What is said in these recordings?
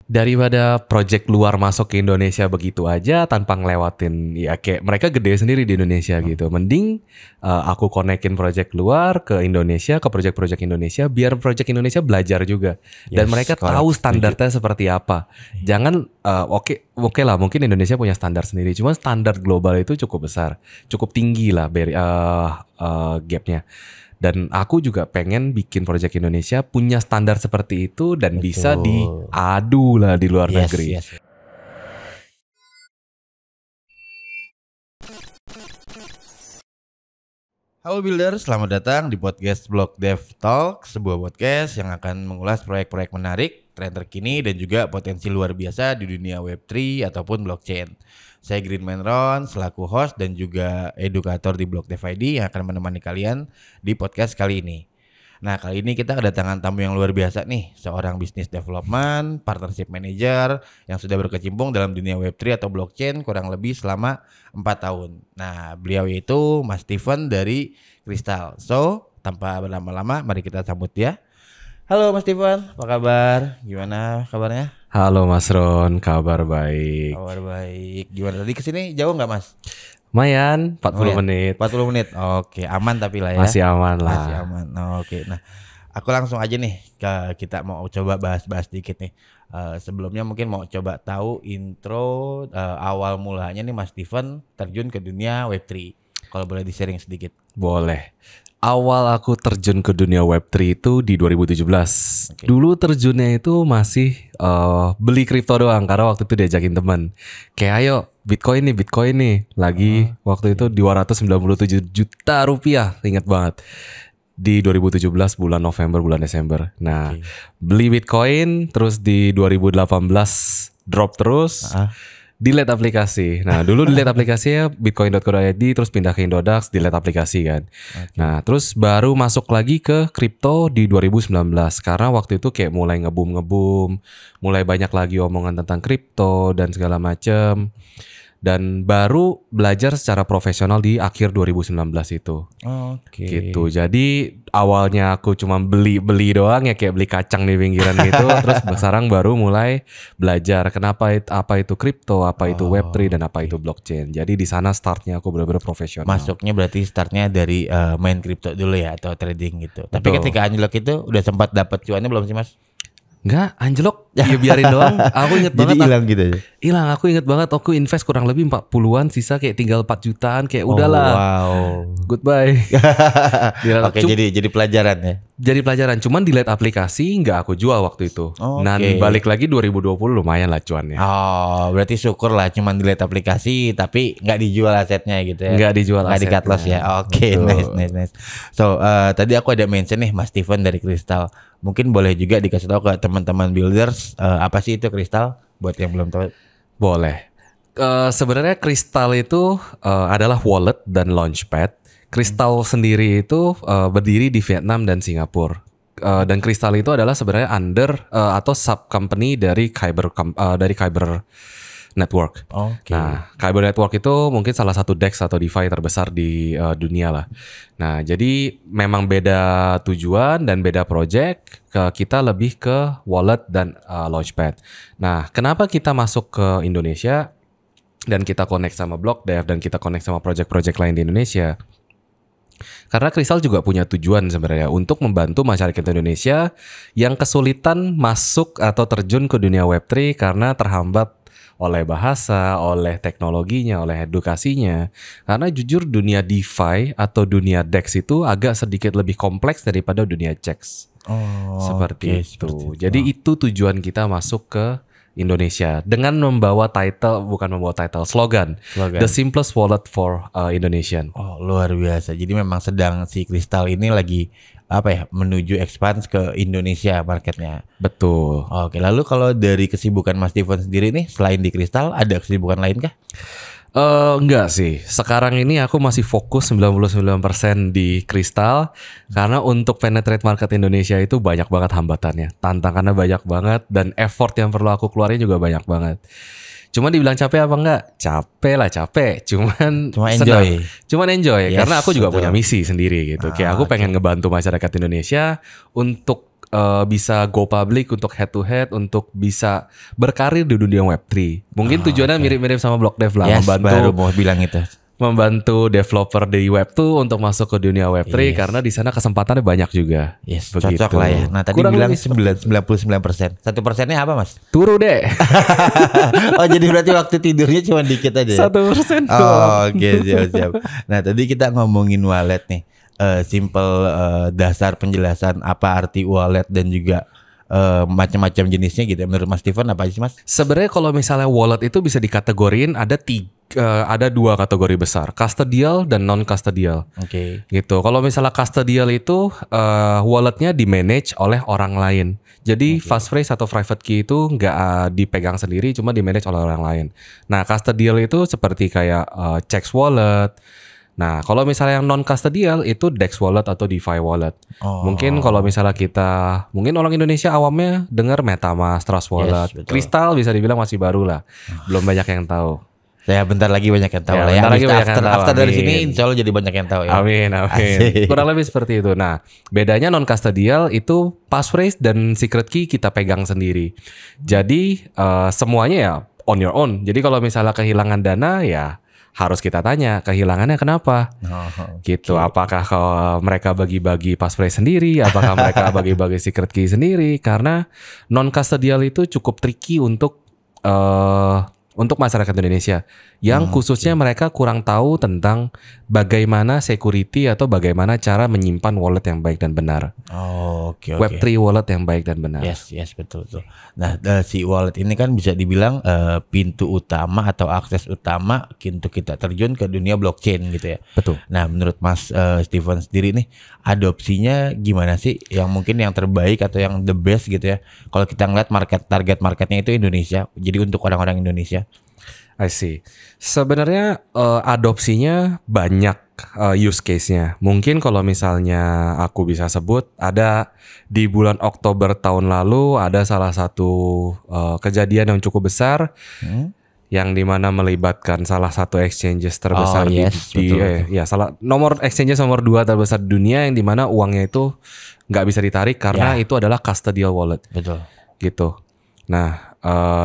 Daripada project luar masuk ke Indonesia begitu aja tanpa ngelewatin ya kayak mereka gede sendiri di Indonesia gitu. Mending aku konekin project luar ke Indonesia, ke project-project Indonesia biar project Indonesia belajar juga dan Yes, mereka correct, tahu setuju. standarnya seperti apa. Jangan oke lah mungkin Indonesia punya standar sendiri, cuma standar global itu cukup besar, cukup tinggi lah gapnya. Dan aku juga pengen bikin project Indonesia punya standar seperti itu dan bisa Betul. diadu lah di luar Yes, negeri. yes. Halo Builder, selamat datang di podcast Blog Dev Talk, sebuah podcast yang akan mengulas proyek-proyek menarik, tren terkini, dan juga potensi luar biasa di dunia Web3 ataupun blockchain. Saya Greenman Ron, selaku host dan juga edukator di Blog Dev ID yang akan menemani kalian di podcast kali ini. Nah, kali ini kita kedatangan tamu yang luar biasa nih, seorang business development, partnership manager yang sudah berkecimpung dalam dunia Web3 atau blockchain kurang lebih selama 4 tahun. Nah, beliau itu Mas Steven dari Crystal. So, tanpa berlama-lama, mari kita sambut dia. Halo Mas Steven, apa kabar? Gimana kabarnya? Halo Mas Ron, kabar baik. Kabar baik. Gimana tadi kesini jauh nggak Mas? Lumayan, 40 menit. 40 menit. Oke, aman tapi lah ya. Masih aman lah. Masih aman. Oke. Nah, aku langsung aja nih kita mau coba bahas-bahas dikit nih. Sebelumnya mungkin mau coba tahu intro awal mulanya nih Mas Steven terjun ke dunia Web3. Kalau boleh di-sharing sedikit. Boleh. Awal aku terjun ke dunia Web3 itu di 2017. Oke. Dulu terjunnya itu masih beli kripto doang karena waktu itu diajakin teman. Kayak ayo Bitcoin nih. Lagi waktu itu 297 juta rupiah, ingat banget. Di 2017 bulan November, bulan Desember. Nah, beli Bitcoin terus di 2018 drop terus. Delete aplikasi. Nah, dulu delete aplikasinya bitcoin.co.id terus pindah ke Indodax, delete aplikasi kan. Nah, terus baru masuk lagi ke kripto di 2019 karena waktu itu kayak mulai ngebum, mulai banyak lagi omongan tentang kripto dan segala macem. Dan baru belajar secara profesional di akhir 2019 itu. Oke. Gitu. Jadi awalnya aku cuma beli doang ya kayak beli kacang di pinggiran gitu. Terus sekarang baru mulai belajar apa itu kripto, apa itu Web3 dan apa itu blockchain. Jadi di sana startnya aku benar-benar profesional. Masuknya berarti startnya dari main kripto dulu ya atau trading gitu. Tapi Betul. ketika anjlok itu udah sempat dapat cuannya belum sih Mas? Enggak, anjlok. Ya biarin doang. Aku inget Jadi banget. hilang gitu aja. Hilang, aku inget banget. Aku invest kurang lebih 40-an, sisa kayak tinggal 4 jutaan. Kayak udahlah. Wow. Goodbye. Oke, jadi pelajaran ya. Jadi pelajaran. Cuman delete aplikasi nggak aku jual waktu itu. Dan balik lagi 2020 lumayan lah cuannya. Oh, berarti syukur lah cuman delete aplikasi tapi nggak dijual asetnya gitu ya. Nggak dijual nggak di cut asetnya. loss ya. Oke, nice. So, tadi aku ada mention nih Mas Steven dari Crystal. Mungkin boleh juga dikasih tahu ke teman-teman builders apa sih itu Crystal buat yang belum tahu. Boleh. Sebenarnya Crystal itu adalah wallet dan launchpad. Crystal sendiri itu berdiri di Vietnam dan Singapura. Dan Crystal itu adalah sebenarnya under atau sub company dari Kyber Network. Nah, Kyber Network itu mungkin salah satu DEX atau DeFi terbesar di dunia lah. Nah, jadi memang beda tujuan dan beda project. Kita lebih ke wallet dan launchpad. Nah, kenapa kita masuk ke Indonesia dan kita connect sama BlockDev dan kita connect sama project-project lain di Indonesia? Karena Crystal juga punya tujuan sebenarnya untuk membantu masyarakat Indonesia yang kesulitan masuk atau terjun ke dunia Web3 karena terhambat oleh bahasa, oleh teknologinya, oleh edukasinya. Karena jujur dunia DeFi atau dunia DEX itu agak sedikit lebih kompleks daripada dunia CEX. Seperti itu. Jadi itu tujuan kita masuk ke Indonesia dengan membawa slogan The Simplest Wallet for Indonesian. Oh, luar biasa. Jadi memang sedang si Crystal ini lagi menuju expand ke Indonesia marketnya. Betul. Oke, lalu kalau dari kesibukan Mas Steven sendiri nih, selain di Crystal, ada kesibukan lain kah? Enggak sih. Sekarang ini aku masih fokus 99% di Crystal karena untuk penetrate market Indonesia itu banyak banget hambatannya. Tantangannya banyak banget dan effort yang perlu aku keluarin juga banyak banget. Cuman dibilang capek apa enggak? Capek. Cuman enjoy. Yes, karena aku juga punya misi sendiri gitu. Kayak aku pengen ngebantu masyarakat Indonesia untuk bisa go public, untuk head to head, untuk bisa berkarir di dunia Web3. Mungkin tujuannya mirip-mirip sama BlockDev lah, Yes, baru mau bilang itu. membantu developer di Web2 untuk masuk ke dunia Web3 karena di sana kesempatannya banyak juga. Yes, Begitu. cocok lah ya. Nah tadi Kurang bilang lebih 99%. 1%-nya apa mas? turu deh. Oh jadi berarti waktu tidurnya cuma dikit aja ya? 1% Oh doang. oke siap. Nah tadi kita ngomongin wallet nih. Simple dasar penjelasan apa arti wallet dan juga macam-macam jenisnya gitu. Menurut Mas Steven apa sih mas? Sebenarnya kalau misalnya wallet itu bisa dikategorin ada dua kategori besar, custodial dan non custodial. Oke. Gitu. Kalau misalnya custodial itu walletnya di manage oleh orang lain. Jadi passphrase atau private key itu nggak dipegang sendiri, cuma di manage oleh orang lain. Nah custodial itu seperti kayak Chex wallet. Nah, kalau misalnya yang non custodial itu Dex wallet atau DeFi wallet. Mungkin kalau misalnya mungkin orang Indonesia awamnya dengar MetaMask, Trust Wallet, betul. Crystal bisa dibilang masih baru lah. Belum banyak yang tahu. Ya bentar lagi banyak yang tahu Ya, lah ya. bentar lagi banyak yang tahu, After dari amin. sini insya Allah jadi banyak yang tahu ya. Amin. Asik. Kurang lebih seperti itu. Nah, bedanya non custodial itu passphrase dan secret key kita pegang sendiri. Jadi semuanya ya on your own. Jadi kalau misalnya kehilangan dana ya harus kita tanya kehilangannya kenapa. Gitu. Apakah mereka bagi-bagi passphrase sendiri? Apakah mereka bagi-bagi secret key sendiri? Karena non custodial itu cukup tricky untuk masyarakat Indonesia yang khususnya mereka kurang tahu tentang bagaimana security atau bagaimana cara menyimpan wallet yang baik dan benar. Oke. Web3 wallet yang baik dan benar. Yes betul. Nah si wallet ini kan bisa dibilang pintu utama atau akses utama untuk kita terjun ke dunia blockchain gitu ya. Betul. Nah menurut Mas Steven sendiri nih adopsinya gimana sih? Yang mungkin yang terbaik atau yang the best gitu ya? Kalau kita ngeliat target marketnya itu Indonesia. Jadi untuk orang-orang Indonesia. I see. Sebenarnya adopsinya banyak use case-nya. Mungkin kalau misalnya aku bisa sebut ada di bulan Oktober tahun lalu ada salah satu kejadian yang cukup besar yang dimana melibatkan salah satu exchanges terbesar nomor exchanges nomor 2 terbesar di dunia yang dimana uangnya itu nggak bisa ditarik karena itu adalah custodial wallet. Betul. Gitu. Nah,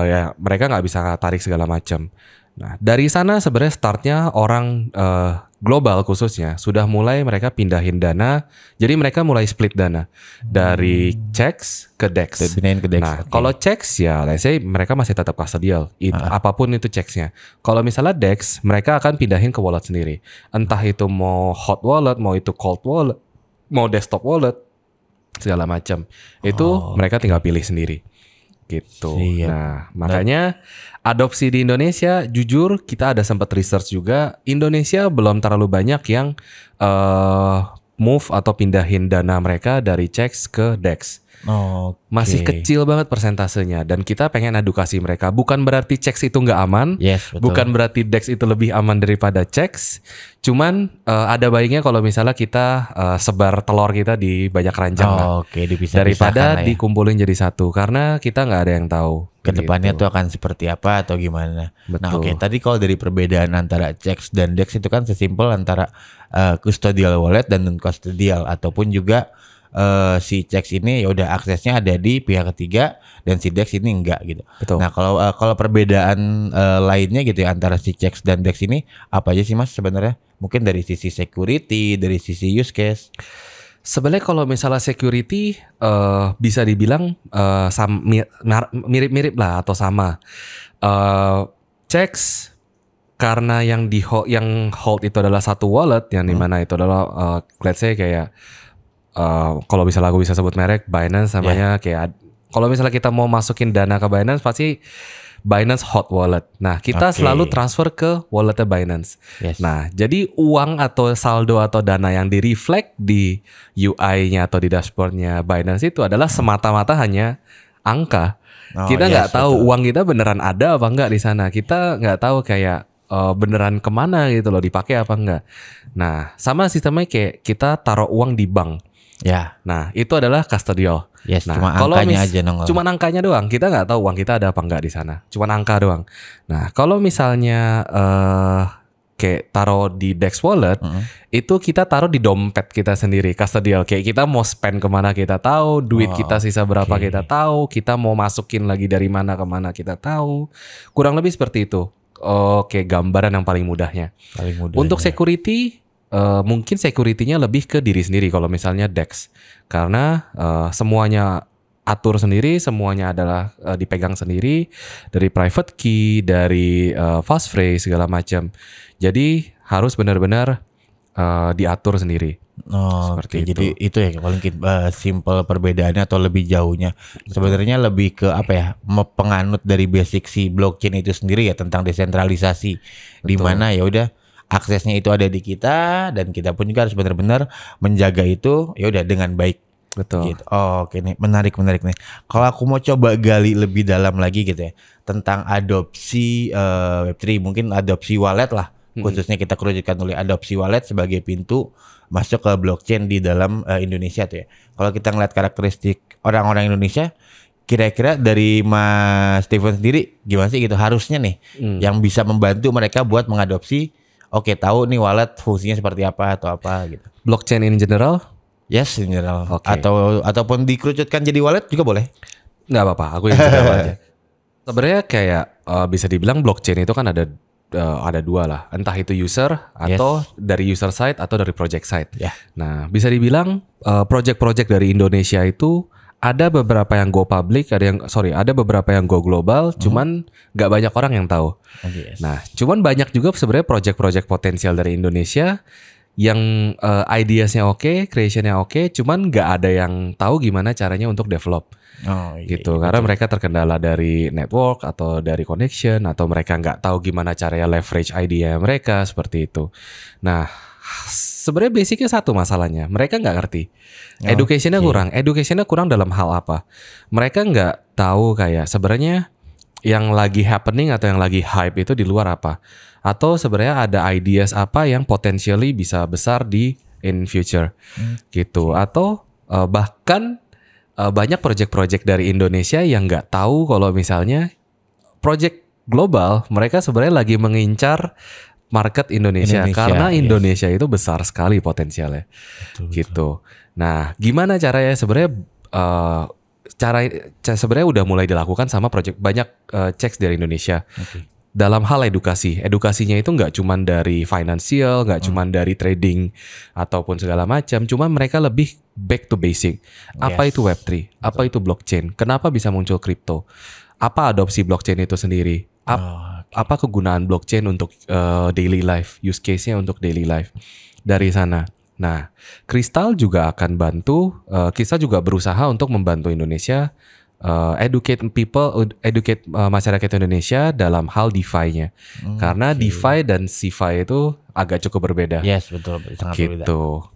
ya mereka nggak bisa tarik segala macam. Nah, dari sana sebenarnya startnya orang global khususnya sudah mulai mereka pindahin dana. Jadi mereka mulai split dana dari Chex ke Dex. Pindahin ke Dex. Nah, kalau Chex ya, let's say mereka masih tetap custodial. Apapun itu Chex-nya. Kalau misalnya Dex, mereka akan pindahin ke wallet sendiri. Entah itu mau hot wallet, mau itu cold wallet, mau desktop wallet, segala macam. Itu mereka tinggal pilih sendiri. Gitu. Siap. Nah, makanya adopsi di Indonesia, jujur kita ada sempat research juga, Indonesia belum terlalu banyak yang move atau pindahin dana mereka dari Chex ke Dex. Masih kecil banget persentasenya dan kita pengen edukasi mereka. Bukan berarti Chex itu nggak aman, betul. bukan berarti Dex itu lebih aman daripada Chex. Cuman ada baiknya kalau misalnya kita sebar telur kita di banyak keranjang lah. Daripada dikumpulin jadi satu karena kita nggak ada yang tahu. Kedepannya tuh akan seperti apa atau gimana. Betul. Nah tadi kalau dari perbedaan antara Chex dan Dex itu kan sesimpel antara custodial wallet dan non custodial ataupun juga si Chex ini ya udah aksesnya ada di pihak ketiga dan si Dex ini enggak gitu. Betul. Nah kalau perbedaan lainnya gitu ya antara si Chex dan Dex ini apa aja sih mas sebenarnya? Mungkin dari sisi security, dari sisi use case. Sebenarnya kalau misalnya security bisa dibilang mirip-mirip lah atau sama. Chex karena yang hold itu adalah satu wallet yang dimana itu adalah let's say kayak kalau misalnya aku bisa sebut merek Binance namanya kayak kalau misalnya kita mau masukin dana ke Binance pasti Binance Hot Wallet. Nah kita selalu transfer ke walletnya Binance. Nah jadi uang atau saldo atau dana yang di-reflect di UI-nya atau di dashboardnya Binance itu adalah semata-mata hanya angka. Kita nggak tahu uang kita beneran ada apa enggak di sana. Kita nggak tahu kayak beneran kemana gitu loh, dipakai apa enggak. Nah sama sistemnya kayak kita taruh uang di bank. Nah itu adalah custodial. Nah, cuma angkanya aja nongol. Cuma angkanya doang. Kita nggak tahu uang kita ada apa enggak di sana. Cuma angka doang. Nah kalau misalnya kayak taruh di Dex Wallet, itu kita taruh di dompet kita sendiri, custodial. Kayak kita mau spend kemana kita tahu, duit kita sisa berapa kita tahu, kita mau masukin lagi dari mana ke mana kita tahu. Kurang lebih seperti itu. Oke, gambaran yang paling mudahnya. Untuk security, mungkin security-nya lebih ke diri sendiri kalau misalnya Dex. Karena semuanya atur sendiri, semuanya adalah dipegang sendiri, dari private key, dari passphrase segala macam. Jadi harus benar-benar diatur sendiri. Seperti itu. Jadi itu ya paling simple perbedaannya atau lebih jauhnya. Sebenarnya lebih ke apa ya? Penganut dari basic si blockchain itu sendiri ya, tentang desentralisasi. Di mana ya udah aksesnya itu ada di kita, dan kita pun juga harus benar-benar menjaga itu ya udah dengan baik. Betul. Gitu. Oke nih, menarik nih. Kalau aku mau coba gali lebih dalam lagi gitu ya, tentang adopsi Web3, mungkin adopsi wallet lah, khususnya kita kerucutkan oleh adopsi wallet sebagai pintu masuk ke blockchain di dalam Indonesia tuh ya. Kalau kita ngeliat karakteristik orang-orang Indonesia, kira-kira dari Mas Steven sendiri gimana sih gitu, harusnya nih yang bisa membantu mereka buat mengadopsi, tahu nih wallet fungsinya seperti apa atau apa gitu. Blockchain in general? Yes, in general. Ataupun dikerucutkan jadi wallet juga boleh. Nggak apa-apa, aku yang general aja. Sebenarnya kayak bisa dibilang blockchain itu kan ada dua lah, entah itu user atau dari user side atau dari project side. Nah, bisa dibilang project-project dari Indonesia itu ada beberapa yang go public, ada beberapa yang go global, cuman nggak banyak orang yang tahu. Nah, cuman banyak juga sebenarnya project-project potensial dari Indonesia yang ideasnya oke, creationnya oke, cuman nggak ada yang tahu gimana caranya untuk develop. Gitu, karena mereka terkendala dari network atau dari connection, atau mereka nggak tahu gimana caranya leverage idea mereka, seperti itu. Nah, sebenarnya basicnya satu masalahnya, mereka nggak ngerti. Educationnya kurang dalam hal apa? Mereka nggak tahu kayak sebenarnya yang lagi happening atau yang lagi hype itu di luar apa, atau sebenarnya ada ideas apa yang potentially bisa besar in future, gitu. Atau bahkan banyak project-project dari Indonesia yang nggak tahu kalau misalnya project global mereka sebenarnya lagi mengincar market Indonesia karena Indonesia itu besar sekali potensialnya, gitu. Nah, gimana caranya sebenarnya? Sebenarnya udah mulai dilakukan sama project banyak checks dari Indonesia dalam hal edukasinya itu nggak cuma dari financial, nggak cuma dari trading ataupun segala macam, cuma mereka lebih back to basic. Apa itu Web3, apa itu blockchain, kenapa bisa muncul crypto, apa adopsi blockchain itu sendiri, apa kegunaan blockchain untuk daily life, use case-nya untuk daily life dari sana. Nah, Crystal juga akan bantu, kita juga berusaha untuk membantu Indonesia educate masyarakat Indonesia dalam hal DeFi-nya. Karena DeFi dan CeFi itu agak cukup berbeda. Yes, betul, sangat gitu. berbeda.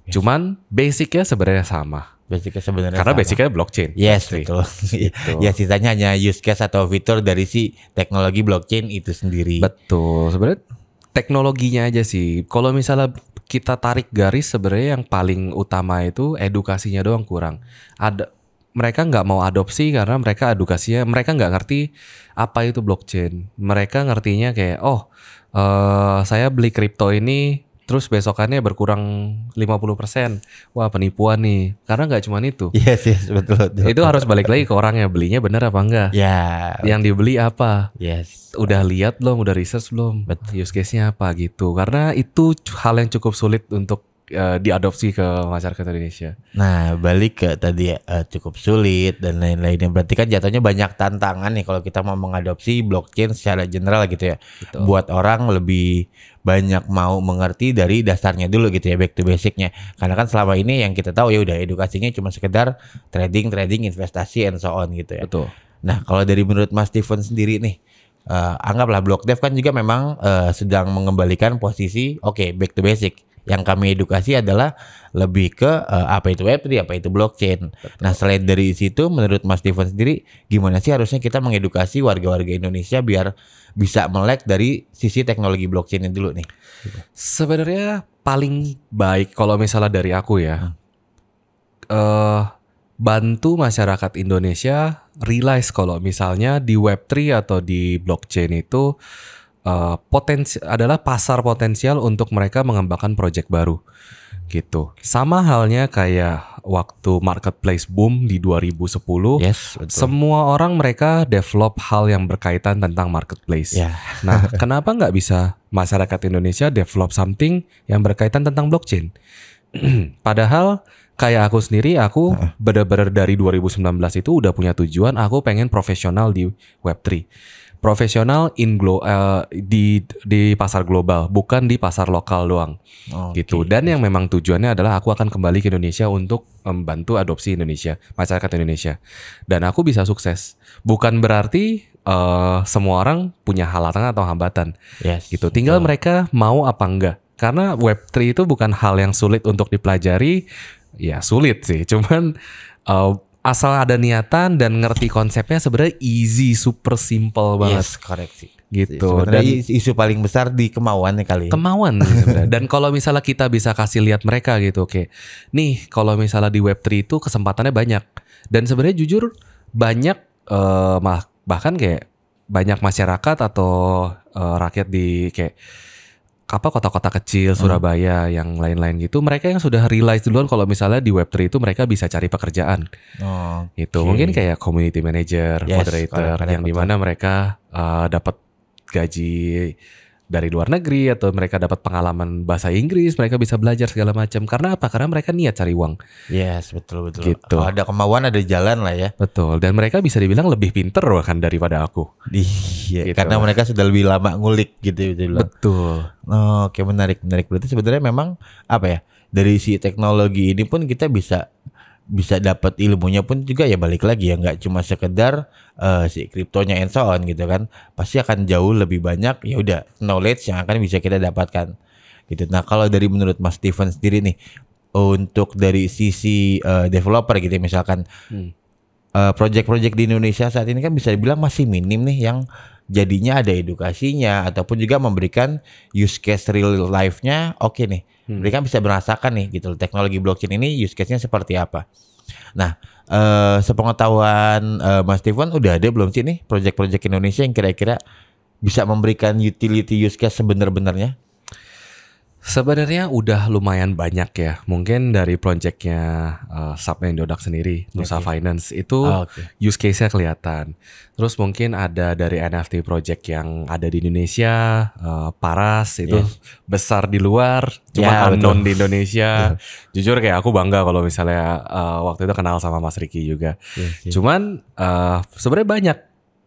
Yes. Cuman basicnya sebenarnya sama. Karena basicnya blockchain. Yes, betul. Gitu. Ya, sisanya hanya use case atau fitur dari si teknologi blockchain itu sendiri. Betul. Sebenarnya teknologinya aja sih. Kalau misalnya kita tarik garis, sebenarnya yang paling utama itu edukasinya doang kurang. Mereka nggak mau adopsi karena mereka nggak ngerti apa itu blockchain. Mereka ngertinya kayak saya beli kripto ini terus besokannya berkurang 50%. Wah, penipuan nih. Karena nggak cuma itu. Yes, betul. Itu harus balik lagi ke orangnya, belinya bener apa enggak. Ya. Yang dibeli apa. Yes. Udah lihat belum, udah research belum, use case-nya apa gitu. Karena itu hal yang cukup sulit untuk diadopsi ke masyarakat Indonesia. Nah, balik ke tadi cukup sulit dan lain-lainnya. Berarti kan jatuhnya banyak tantangan nih kalau kita mau mengadopsi blockchain secara general gitu ya. Betul. Buat orang lebih banyak mau mengerti dari dasarnya dulu gitu ya, back to basicnya. Karena kan selama ini yang kita tahu ya udah edukasinya cuma sekedar trading, investasi and so on gitu ya. Betul. Nah, kalau dari menurut Mas Steven sendiri nih, anggaplah BlockDev kan juga memang sedang mengembalikan posisi back to basic. Yang kami edukasi adalah lebih ke apa itu Web3, apa itu blockchain. Betul. Nah, selain dari situ, menurut Mas Steven sendiri, gimana sih harusnya kita mengedukasi warga-warga Indonesia biar bisa melek dari sisi teknologi blockchain dulu nih? Sebenarnya paling baik kalau misalnya dari aku ya, bantu masyarakat Indonesia realize kalau misalnya di Web3 atau di blockchain itu adalah pasar potensial untuk mereka mengembangkan project baru gitu. Sama halnya kayak waktu marketplace boom di 2010, Yes, betul. semua orang mereka develop hal yang berkaitan tentang marketplace. Ya. Nah, kenapa nggak bisa masyarakat Indonesia develop something yang berkaitan tentang blockchain? Padahal kayak aku sendiri, aku benar-benar dari 2019 itu udah punya tujuan, aku pengen profesional di Web3. Profesional di pasar global, bukan di pasar lokal doang. Gitu. Dan yang memang tujuannya adalah aku akan kembali ke Indonesia untuk membantu adopsi Indonesia, masyarakat Indonesia. Dan aku bisa sukses. Bukan berarti semua orang punya halangan atau hambatan. Yes, gitu. Tinggal mereka mau apa enggak. Karena Web3 itu bukan hal yang sulit untuk dipelajari. Ya sulit sih. Cuman asal ada niatan dan ngerti konsepnya sebenarnya easy, super simple banget. Yes, correct sih. Gitu. Sebenarnya Dan isu paling besar di kemauannya kali. kemauan sebenarnya. Dan kalau misalnya kita bisa kasih lihat mereka gitu, oke. Nih, kalau misalnya di Web3 itu kesempatannya banyak. Dan sebenarnya jujur banyak bahkan kayak banyak masyarakat atau rakyat di kayak kota-kota kecil, Surabaya, yang lain-lain gitu, mereka yang sudah realize duluan kalau misalnya di Web3 itu mereka bisa cari pekerjaan. Itu mungkin kayak community manager, moderator, yang dimana mereka dapat gaji dari luar negeri atau mereka dapat pengalaman bahasa Inggris, mereka bisa belajar segala macam. Karena apa? Karena mereka niat cari uang. Yes, betul. Gitu. Kalau ada kemauan, ada jalan lah ya. Betul. Dan mereka bisa dibilang lebih pinter bahkan daripada aku. Iya, Gitu. karena mereka sudah lebih lama ngulik gitu. Betul. Oke, menarik. Berarti sebenarnya memang apa ya? Dari si teknologi ini pun kita bisa dapat ilmunya pun juga ya balik lagi ya, nggak cuma sekedar si kriptonya and so on gitu kan. Pasti akan jauh lebih banyak ya udah knowledge yang akan bisa kita dapatkan gitu. Nah, kalau dari menurut Mas Steven sendiri nih, untuk dari sisi developer gitu misalkan project-project di Indonesia saat ini kan bisa dibilang masih minim nih yang jadinya ada edukasinya ataupun juga memberikan use case real life-nya. Oke nih, mereka bisa merasakan nih gitu teknologi blockchain ini use case-nya seperti apa. Nah, sepengetahuan Mas Steven udah ada belum sih nih project-project Indonesia yang kira-kira bisa memberikan utility use case sebenar-benarnya? Sebenarnya udah lumayan banyak ya. Mungkin dari projectnya Subnya Indodax sendiri, Nusa Finance itu use case-nya kelihatan. Terus mungkin ada dari NFT project yang ada di Indonesia, Paras itu besar di luar, cuma unknown di Indonesia. Jujur kayak aku bangga kalau misalnya waktu itu kenal sama Mas Ricky juga. Cuman sebenarnya banyak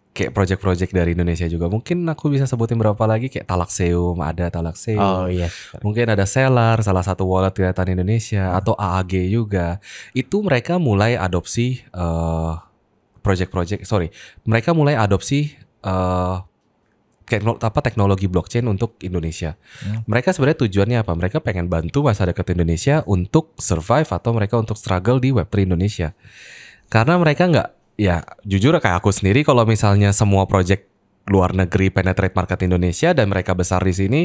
kayak project-project dari Indonesia juga. Mungkin aku bisa sebutin berapa lagi, kayak Talaxeum, ada Talaxeum. Mungkin ada Selar, salah satu wallet kelihatan Indonesia, atau AAG juga. Itu mereka mulai adopsi mereka mulai adopsi teknologi blockchain untuk Indonesia. Mereka sebenarnya tujuannya apa? Mereka pengen bantu masyarakat Indonesia untuk survive atau mereka untuk struggle di Web3 Indonesia. Karena mereka nggak, ya jujur kayak aku sendiri, kalau misalnya semua project luar negeri penetrate market Indonesia dan mereka besar di sini,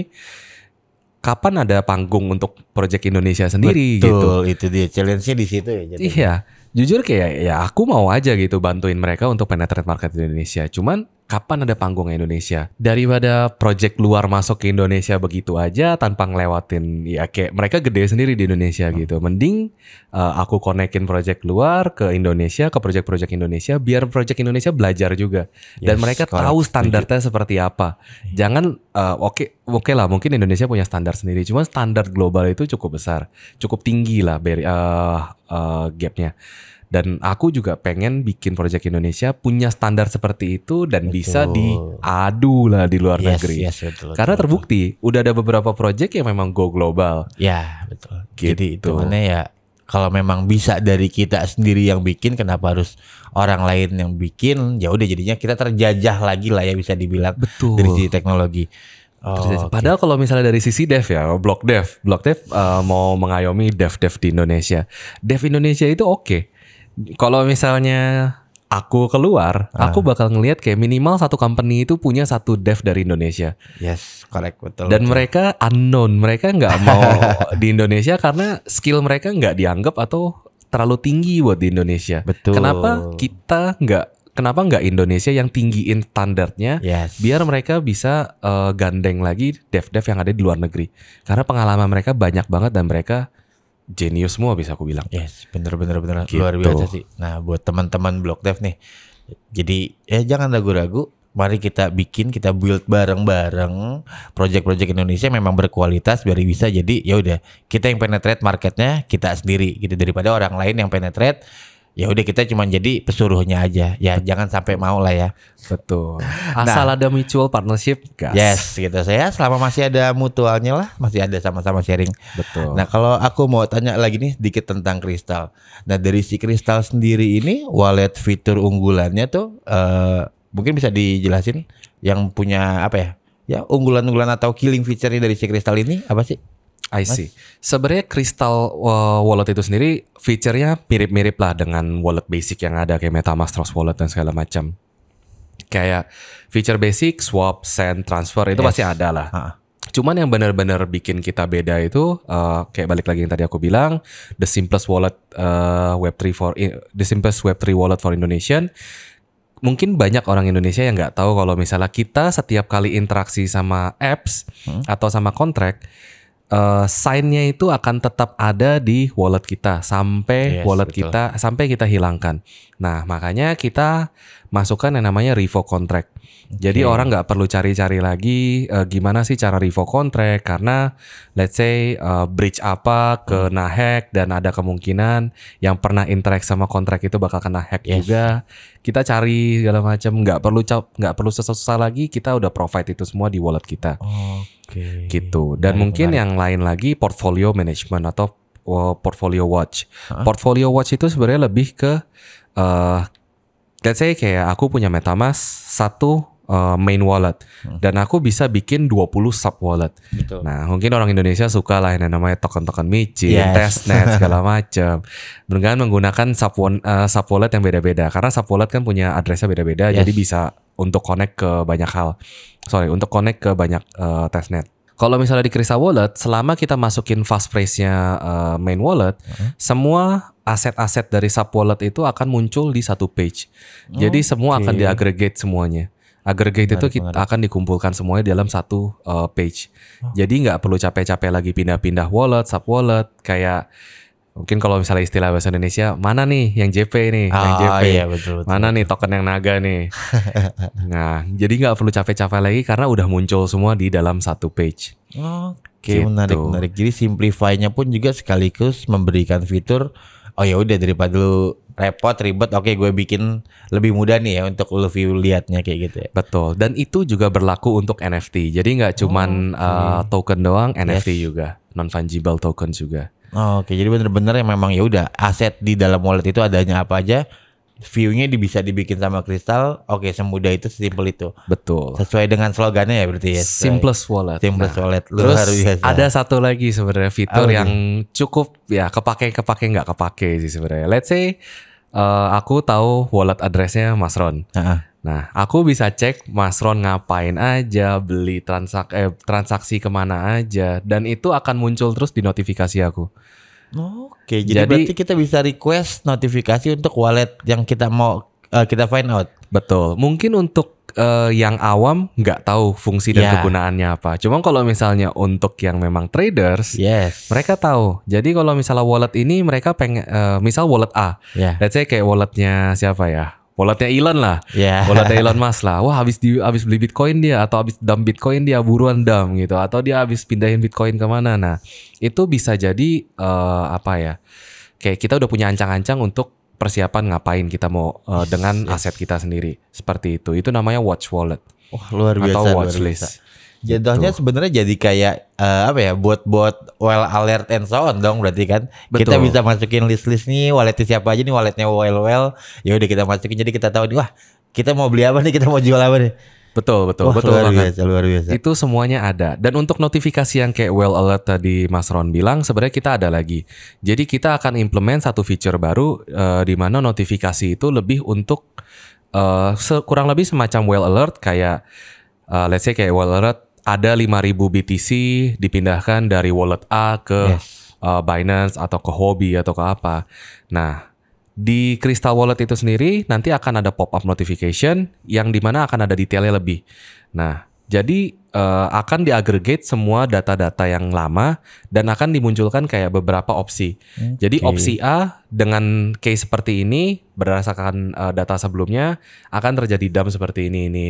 kapan ada panggung untuk project Indonesia sendiri? Betul, gitu. Itu dia challenge-nya di situ ya. Iya, jujur kayak ya aku mau aja gitu bantuin mereka untuk penetrate market Indonesia. Cuman kapan ada panggung Indonesia? Daripada project luar masuk ke Indonesia begitu aja tanpa ngelewatin, ya kayak mereka gede sendiri di Indonesia gitu. Mending aku konekin project luar ke Indonesia, ke project-project Indonesia, biar project Indonesia belajar juga. Dan mereka tahu standarnya seperti apa. Jangan, oke lah, mungkin Indonesia punya standar sendiri. Cuma standar global itu cukup besar, cukup tinggi lah gapnya. Dan aku juga pengen bikin project Indonesia punya standar seperti itu dan bisa diadu lah di luar negeri. Karena terbukti udah ada beberapa project yang memang go global. Ya, betul. Gitu. Jadi itu mana ya, kalau memang bisa dari kita sendiri yang bikin, kenapa harus orang lain yang bikin? Ya udah, jadinya kita terjajah lagi lah ya, bisa dibilang. Betul. Dari sisi teknologi. Padahal kalau misalnya dari sisi dev ya, Block Dev mau mengayomi dev di Indonesia. Dev Indonesia itu oke. Kalau misalnya aku keluar, aku bakal ngelihat kayak minimal satu company itu punya satu dev dari Indonesia. Yes, correct, betul. Dan mereka unknown, mereka nggak mau di Indonesia karena skill mereka nggak dianggap atau terlalu tinggi buat di Indonesia. Betul. Kenapa kita nggak kenapa nggak Indonesia yang tinggiin standarnya, Yes. biar mereka bisa gandeng lagi dev-dev yang ada di luar negeri. Karena pengalaman mereka banyak banget dan mereka jenius semua bisa aku bilang. Yes, bener Gitu. luar biasa sih. Nah, buat teman-teman Blok Dev nih, jadi jangan ragu-ragu. Mari kita build bareng-bareng project-project Indonesia memang berkualitas biar bisa jadi ya udah kita yang penetrate marketnya kita sendiri gitu daripada orang lain yang penetrate ya udah kita cuma jadi pesuruhnya aja ya jangan sampai mau lah ya. Betul. Asal ada mutual partnership, gas. Yes, gitu saya selama masih ada mutualnya lah, masih ada sama-sama sharing. Betul. Nah, kalau aku mau tanya lagi nih dikit tentang Kristal. Nah, dari si Kristal sendiri ini wallet fitur unggulannya tuh mungkin bisa dijelasin yang punya apa ya? Ya, unggulan-unggulan atau killing feature-nya dari si Kristal ini apa sih? I see. Sebenarnya Crystal Wallet itu sendiri fiturnya mirip-mirip lah dengan wallet basic yang ada kayak MetaMask, Trust Wallet dan segala macam. Kayak feature basic, swap, send, transfer itu pasti ada lah. Cuman yang benar-benar bikin kita beda itu kayak balik lagi yang tadi aku bilang, the simplest wallet the simplest Web3 wallet for Indonesian. Mungkin banyak orang Indonesia yang nggak tahu kalau misalnya kita setiap kali interaksi sama apps atau sama kontrak, sign-nya itu akan tetap ada di wallet kita sampai sampai kita hilangkan. Nah, makanya kita masukkan yang namanya revoke contract. Jadi orang nggak perlu cari-cari lagi gimana sih cara revoke contract karena let's say breach apa kena hack dan ada kemungkinan yang pernah interact sama kontrak itu bakal kena hack juga. Kita cari segala macam, nggak perlu susah-susah lagi, kita udah provide itu semua di wallet kita. Gitu. Dan mungkin yang lain lagi portfolio management atau portfolio watch. Portfolio watch itu sebenarnya lebih ke let's say kayak aku punya MetaMask satu main wallet dan aku bisa bikin 20 sub wallet. Betul. Nah, mungkin orang Indonesia suka lah yang namanya token-token micin, testnet segala macam. Dengan menggunakan sub wallet yang beda-beda karena sub wallet kan punya addressnya beda-beda jadi bisa untuk connect ke banyak hal. Untuk connect ke banyak testnet. Kalau misalnya di Crystal Wallet, selama kita masukin fast phrase-nya main wallet, semua aset-aset dari sub wallet itu akan muncul di satu page. Jadi semua akan diaggregate semuanya. Aggregate itu akan dikumpulkan semuanya dalam satu page. Jadi nggak perlu capek-capek lagi pindah-pindah wallet, sub wallet. Kayak mungkin kalau misalnya istilah bahasa Indonesia, mana nih yang JP nih, yang JP. Iya, betul. Mana nih token yang naga nih. Nah, jadi nggak perlu capek-capek lagi karena udah muncul semua di dalam satu page. Oke, menarik. Jadi simplify-nya pun juga sekaligus memberikan fitur ya udah daripada lu repot ribet, oke gue bikin lebih mudah nih ya untuk lu view liatnya kayak gitu ya. Betul. Dan itu juga berlaku untuk NFT. Jadi nggak cuman token doang, NFT juga, non fungible token juga. Oke, jadi bener-bener yang memang ya udah aset di dalam wallet itu adanya apa aja, view-nya bisa dibikin sama Crystal. Oke, semudah itu, sesimpel itu. Betul. Sesuai dengan slogannya ya berarti ya. Simplest wallet. Simplest wallet. Terus ada satu lagi sebenarnya fitur yang cukup ya kepake nggak kepake sih sebenarnya. Let's say aku tahu wallet addressnya Mas Ron. Nah, aku bisa cek Mas Ron ngapain aja, beli transaksi kemana aja, dan itu akan muncul terus di notifikasi aku. Oke, jadi berarti kita bisa request notifikasi untuk wallet yang kita mau kita find out. Betul. Mungkin untuk yang awam nggak tahu fungsi dan kegunaannya apa. Cuma kalau misalnya untuk yang memang traders, mereka tahu. Jadi kalau misalnya wallet ini mereka pengen, misal wallet A, let's say kayak walletnya siapa ya? Walletnya Elon lah, walletnya Elon Musk lah. Wah, habis beli Bitcoin dia atau habis dump Bitcoin dia buruan dump gitu, atau dia habis pindahin Bitcoin kemana. Nah, itu bisa jadi apa ya? Kayak kita udah punya ancang-ancang untuk persiapan ngapain kita mau dengan aset kita sendiri. Seperti itu. Itu namanya watch wallet. Wah, luar biasa. Atau watch list. Jatuhnya sebenarnya jadi kayak apa ya, buat well alert and so on dong berarti kan. Betul. Kita bisa masukin list nih walletnya siapa aja nih, walletnya well ya udah kita masukin, jadi kita tahu nih, wah kita mau beli apa nih, kita mau jual apa nih. Betul. Luar biasa. Itu semuanya ada. Dan untuk notifikasi yang kayak well alert tadi Mas Ron bilang, sebenarnya kita ada lagi. Jadi kita akan implement satu feature baru di mana notifikasi itu lebih untuk kurang lebih semacam well alert kayak let's say kayak well alert ada 5.000 BTC dipindahkan dari wallet A ke Binance atau ke Huobi atau ke apa. Nah, Di Crystal Wallet itu sendiri nanti akan ada pop-up notification yang dimana akan ada detailnya lebih. Nah, jadi akan diagregate semua data-data yang lama dan akan dimunculkan kayak beberapa opsi. Jadi opsi A dengan case seperti ini berdasarkan data sebelumnya akan terjadi dump seperti ini.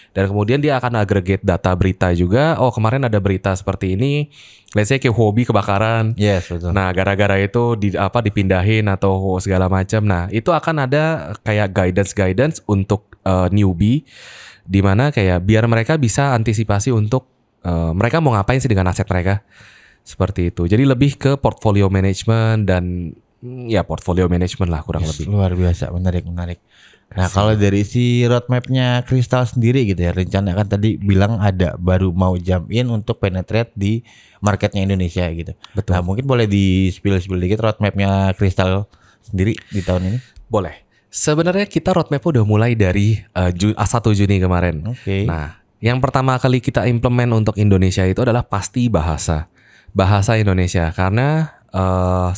Dan kemudian dia akan aggregate data berita juga. Oh, kemarin ada berita seperti ini. Let's say kayak hobi kebakaran. Yes, betul. Nah, gara-gara itu dipindahin atau segala macam. Nah, itu akan ada kayak guidance untuk newbie, di mana kayak biar mereka bisa antisipasi untuk mereka mau ngapain sih dengan aset mereka, seperti itu. Jadi lebih ke portfolio management dan ya portfolio management lah kurang lebih. Luar biasa, menarik. Nah, kalau dari si roadmapnya Crystal sendiri gitu ya, rencana kan tadi bilang ada baru mau jump in untuk penetrate di marketnya Indonesia gitu. Betul. Nah, mungkin boleh di-spill dikit roadmapnya Crystal sendiri di tahun ini? Boleh. Sebenarnya kita roadmap udah mulai dari 1 Juni kemarin. Oke. Nah, yang pertama kali kita implement untuk Indonesia itu adalah pasti bahasa Indonesia, karena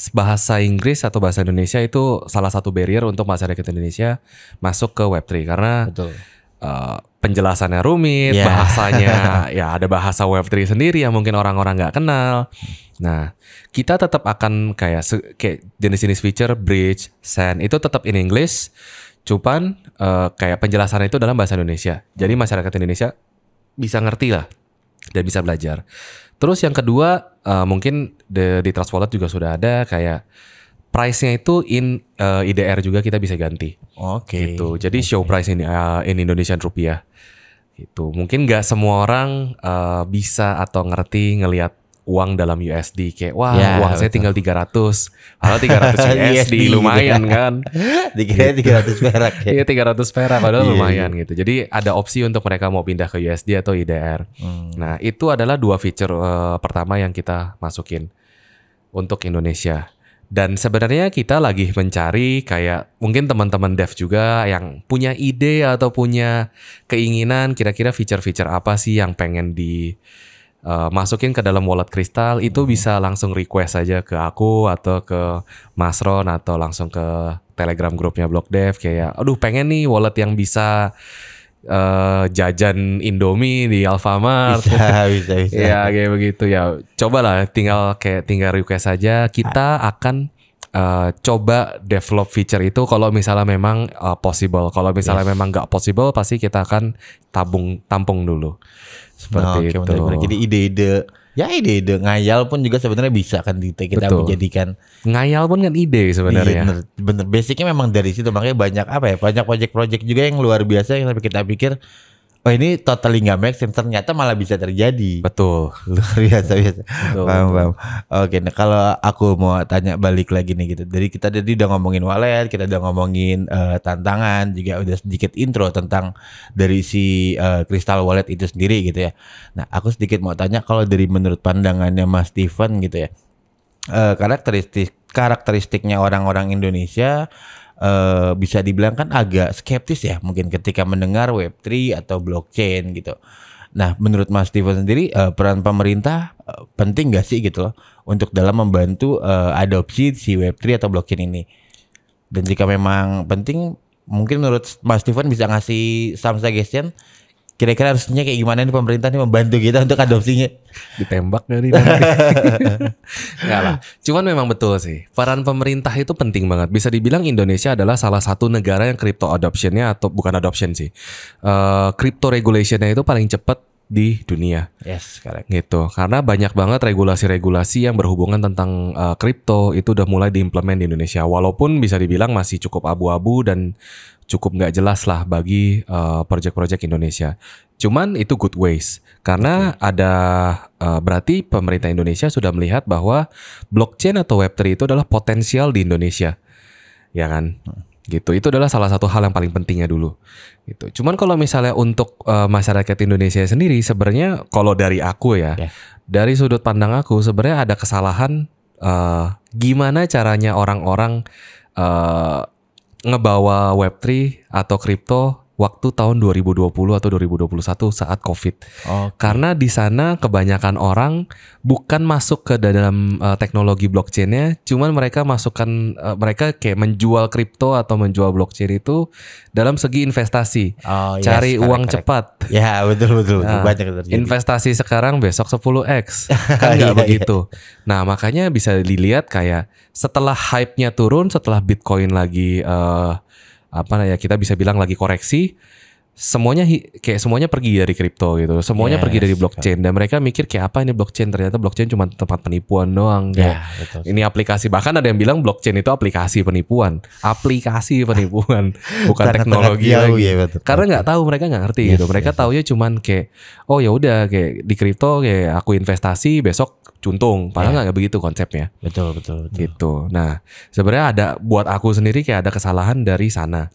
bahasa Inggris atau bahasa Indonesia itu salah satu barrier untuk masyarakat Indonesia masuk ke Web3 karena Betul. Penjelasannya rumit, Yeah. bahasanya ya ada bahasa Web3 sendiri yang mungkin orang-orang nggak kenal. Nah, kita tetap akan kayak jenis-jenis feature bridge, send itu tetap in English, cuman kayak penjelasannya itu dalam bahasa Indonesia. Jadi masyarakat Indonesia bisa ngerti lah dan bisa belajar. Terus yang kedua mungkin di Trust Wallet juga sudah ada kayak price-nya itu in IDR juga kita bisa ganti. Oke. Gitu. Jadi show price in Indonesian rupiah. Gitu. Mungkin nggak semua orang bisa atau ngerti ngelihat uang dalam USD kayak wah Ya, uang saya tinggal 300. Padahal 300 USD gitu lumayan ya. kan. Dikira 300 perak ya. Iya 300 perak padahal Iya, lumayan gitu. Jadi ada opsi untuk mereka mau pindah ke USD atau IDR. Nah, itu adalah 2 feature pertama yang kita masukin untuk Indonesia. Dan sebenarnya kita lagi mencari kayak mungkin teman-teman dev juga yang punya ide atau punya keinginan kira-kira feature-feature apa sih yang pengen masukin ke dalam wallet Crystal, itu bisa langsung request aja ke aku atau ke Mas Ron atau langsung ke Telegram grupnya Blok Dev kayak aduh pengen nih wallet yang bisa jajan Indomie di Alfamart. Bisa. Ya kayak begitu ya. Cobalah tinggal request aja. Kita akan coba develop feature itu kalau misalnya memang possible. Kalau misalnya memang nggak possible pasti kita akan tampung dulu. Seperti itu. Bener. Jadi ide-ide ngayal pun juga sebenarnya bisa kan kita Betul. menjadikan Ngayal pun kan ide sebenarnya. bener. Basicnya memang dari situ, makanya banyak project-project juga yang luar biasa yang kita pikir oh ini totally nggak make sense, ternyata malah bisa terjadi. Betul. Luar biasa. Betul. Paham. Oke, nah kalau aku mau tanya balik lagi nih gitu. Dari kita tadi udah ngomongin wallet, kita udah ngomongin tantangan, juga udah sedikit intro tentang dari si Crystal Wallet itu sendiri gitu ya. Nah, aku sedikit mau tanya kalau dari menurut pandangannya Mas Steven gitu ya. Karakteristiknya orang-orang Indonesia bisa dibilang kan agak skeptis ya mungkin ketika mendengar Web3 atau blockchain gitu. Nah, menurut Mas Steven sendiri peran pemerintah penting gak sih gitu loh untuk dalam membantu adopsi si Web3 atau blockchain ini? Dan jika memang penting, mungkin menurut Mas Steven bisa ngasih some suggestion kira-kira harusnya kayak gimana nih pemerintah nih membantu kita untuk adopsinya? Ditembak dari nanti. Enggak lah. Cuman memang betul sih. Peran pemerintah itu penting banget. Bisa dibilang Indonesia adalah salah satu negara yang crypto adoptionnya atau bukan adoption sih. Crypto regulationnya itu paling cepat di dunia. Yes, correct. Gitu. Karena banyak banget regulasi-regulasi yang berhubungan tentang kripto itu udah mulai diimplement di Indonesia. Walaupun bisa dibilang masih cukup abu-abu dan cukup nggak jelas lah bagi project-project Indonesia. Cuman itu good ways. Karena ada berarti pemerintah Indonesia sudah melihat bahwa blockchain atau Web3 itu adalah potensial di Indonesia. Ya kan? Gitu. Itu adalah salah satu hal yang paling pentingnya dulu. Gitu. Cuman kalau misalnya untuk masyarakat Indonesia sendiri sebenarnya kalau dari aku ya, dari sudut pandang aku sebenarnya ada kesalahan gimana caranya orang-orang ngebawa Web3 atau kripto waktu tahun 2020 atau 2021 saat COVID. Oke. Karena di sana kebanyakan orang bukan masuk ke dalam teknologi blockchain-nya, cuman mereka mereka kayak menjual kripto atau menjual blockchain itu dalam segi investasi. Oh, yes, Cari uang correct. cepat. Ya, betul. Nah, Banyak yang terjadi. investasi sekarang besok 10x. Kan Iya, nggak begitu. Nah, makanya bisa dilihat kayak setelah hype-nya turun, setelah Bitcoin lagi kita bisa bilang lagi koreksi, semuanya pergi dari kripto gitu. Semuanya pergi dari blockchain dan mereka mikir kayak apa ini blockchain? Ternyata blockchain cuma tempat penipuan doang. Ya, Kayak, betul. ini aplikasi, bahkan ada yang bilang blockchain itu aplikasi penipuan. Bukan Sangat teknologi jauh, lagi. ya, betul. Karena nggak tahu, mereka nggak ngerti gitu. Mereka taunya cuman kayak oh ya udah kayak di kripto kayak aku investasi besok cuntung. Padahal nggak begitu konsepnya. Betul. Gitu. Nah, sebenarnya buat aku sendiri kayak ada kesalahan dari sana.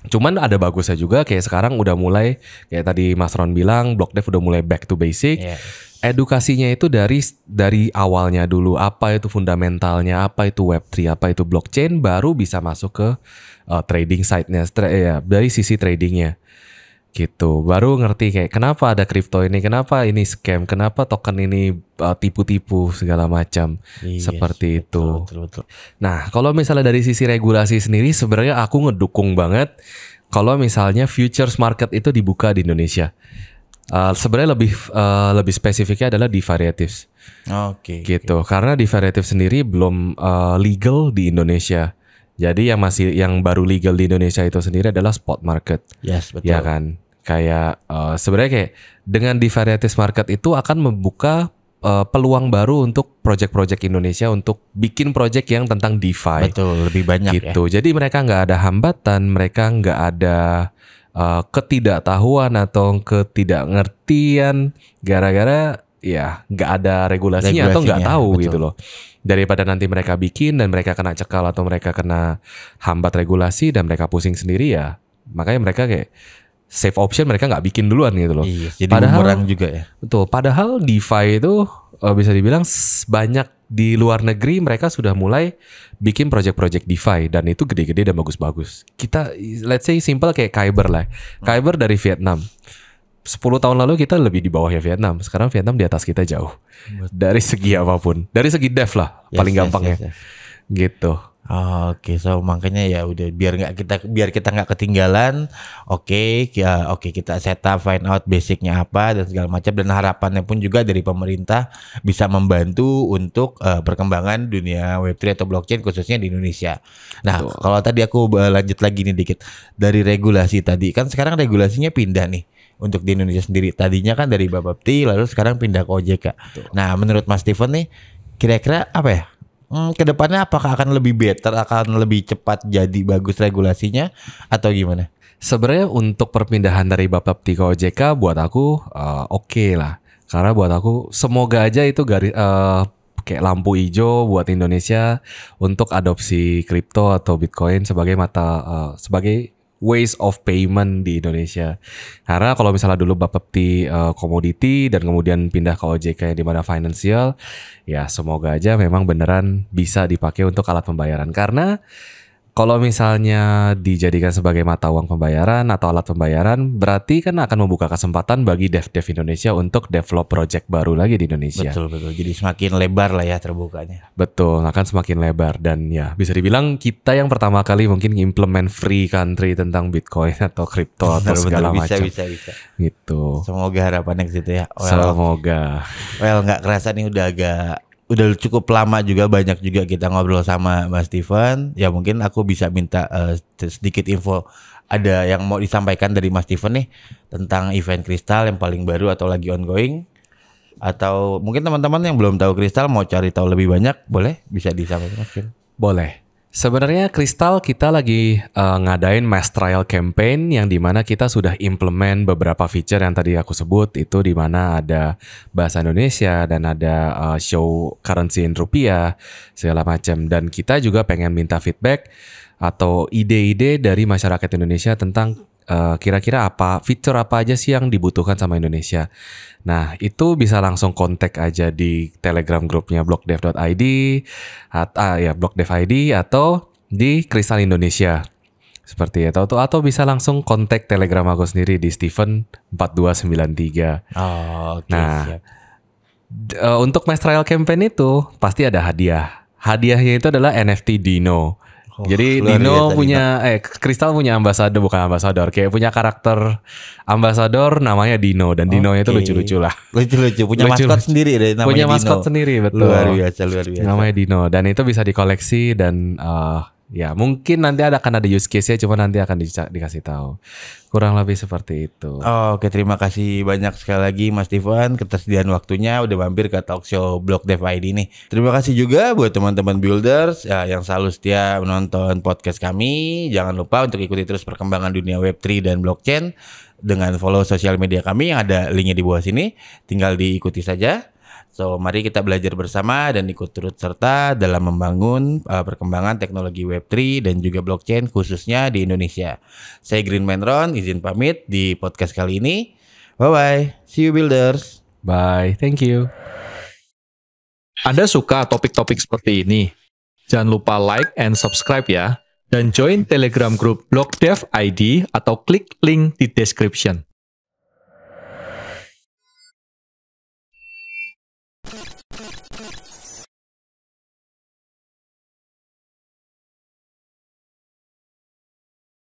Cuman ada bagusnya juga kayak sekarang udah mulai kayak tadi Mas Ron bilang Block Dev udah mulai back to basic. Yeah. Edukasinya itu dari awalnya dulu, apa itu fundamentalnya, apa itu Web3, apa itu blockchain, baru bisa masuk ke trading side-nya dari sisi tradingnya. Gitu, baru ngerti kayak kenapa ada kripto ini, kenapa ini scam, kenapa token ini tipu-tipu segala macam. Seperti itu. Betul. Nah, kalau misalnya dari sisi regulasi sendiri, sebenarnya aku ngedukung banget kalau misalnya futures market itu dibuka di Indonesia. Sebenarnya lebih spesifiknya adalah di derivatives. Oke. Gitu, karena derivatives sendiri belum legal di Indonesia. Jadi yang baru legal di Indonesia itu sendiri adalah spot market. Yes, betul. Ya kan? Kayak sebenarnya kayak dengan derivatives market itu akan membuka peluang baru untuk project-project Indonesia untuk bikin project yang tentang DeFi. Betul, lebih banyak gitu. Jadi mereka nggak ada hambatan, mereka nggak ada ketidaktahuan atau ketidakngertian gara-gara ya nggak ada regulasinya atau nggak tahu betul. gitu loh. Daripada nanti mereka bikin dan mereka kena cekal atau mereka kena hambat regulasi dan mereka pusing sendiri ya. Makanya mereka kayak safe option mereka nggak bikin duluan gitu loh. Iya, jadi Padahal bumerang juga ya. Betul. Padahal DeFi itu bisa dibilang banyak di luar negeri mereka sudah mulai bikin project-project DeFi dan itu gede-gede dan bagus-bagus. Kita let's say simple kayak Kyber lah. Kyber dari Vietnam. 10 tahun lalu kita lebih di bawahnya Vietnam. Sekarang Vietnam di atas kita jauh. Dari segi apapun. Dari segi dev lah paling gampangnya. Gitu. Oke, so makanya ya udah biar kita nggak ketinggalan. Oke, kita setup find out basicnya apa dan segala macam, dan harapannya pun juga dari pemerintah bisa membantu untuk perkembangan dunia Web3 atau blockchain khususnya di Indonesia. Nah, kalau tadi aku lanjut lagi nih dikit dari regulasi tadi, kan sekarang regulasinya pindah nih untuk di Indonesia sendiri. Tadinya kan dari Bapepti lalu sekarang pindah ke OJK. Nah, menurut Mas Steven nih kira-kira apa ya? Kedepannya apakah akan lebih better, akan lebih cepat jadi bagus regulasinya atau gimana? Sebenarnya untuk perpindahan dari Bapepti ke OJK buat aku oke lah. Karena buat aku semoga aja itu kayak lampu hijau buat Indonesia untuk adopsi kripto atau Bitcoin sebagai sebagai ways of payment di Indonesia. Karena kalau misalnya dulu Bapepti komoditi dan kemudian pindah ke OJK yang di mana financial, ya semoga aja memang beneran bisa dipakai untuk alat pembayaran. Karena kalau misalnya dijadikan sebagai mata uang pembayaran atau alat pembayaran, berarti kan akan membuka kesempatan bagi dev-dev Indonesia untuk develop project baru lagi di Indonesia. Betul. Jadi semakin lebar lah ya terbukanya. Betul, akan semakin lebar dan ya bisa dibilang kita yang pertama kali mungkin implement free country tentang Bitcoin atau kripto atau segala macam. Bisa. Gitu. Semoga harapannya ke situ ya. Semoga. Nggak kerasa nih udah cukup lama juga, banyak juga kita ngobrol sama Mas Steven. Ya mungkin aku bisa minta sedikit info, ada yang mau disampaikan dari Mas Steven nih tentang event Kristal yang paling baru atau lagi ongoing, atau mungkin teman-teman yang belum tahu Kristal mau cari tahu lebih banyak, boleh bisa disampaikan Mas Steven? Boleh. Sebenarnya Kristal kita lagi ngadain mass trial campaign yang dimana kita sudah implement beberapa feature yang tadi aku sebut, itu dimana ada bahasa Indonesia dan ada show currency in rupiah segala macam, dan kita juga pengen minta feedback atau ide-ide dari masyarakat Indonesia tentang kira-kira fitur apa aja sih yang dibutuhkan sama Indonesia. Nah, itu bisa langsung kontak aja di Telegram grupnya blockdev.id, blockdev.id atau di Kristal Indonesia. Seperti itu, atau bisa langsung kontak Telegram aku sendiri di Steven4293. Oh, oke, Nah, siap. untuk Mass Trial Campaign itu pasti ada hadiah. Hadiahnya itu adalah NFT Dino. Oh, Jadi luar Dino biasa, punya Crystal punya ambasador, bukan ambasador, kayak punya karakter ambasador namanya Dino, dan Dino itu Oke. lucu-lucu lah. Lucu-lucu, punya Lucu-lucu. maskot sendiri deh namanya Punya Dino. maskot sendiri, betul. Luar biasa. Namanya Dino, dan itu bisa dikoleksi dan ya mungkin nanti akan ada use case-nya, cuma nanti akan dikasih tahu. Kurang lebih seperti itu. Oke, terima kasih banyak sekali lagi Mas Steven ketersediaan waktunya udah mampir ke talk show Blog Dev ID nih. Terima kasih juga buat teman-teman builders yang selalu setia menonton podcast kami. Jangan lupa untuk ikuti terus perkembangan dunia Web3 dan blockchain dengan follow sosial media kami yang ada linknya di bawah sini. Tinggal diikuti saja. So, mari kita belajar bersama dan ikut turut serta dalam membangun perkembangan teknologi Web3 dan juga blockchain khususnya di Indonesia. Saya Greenman Ron, izin pamit di podcast kali ini. Bye-bye. See you builders. Bye, thank you. Anda suka topik-topik seperti ini? Jangan lupa like and subscribe ya. Dan join Telegram Group Blog Dev ID atau klik link di description.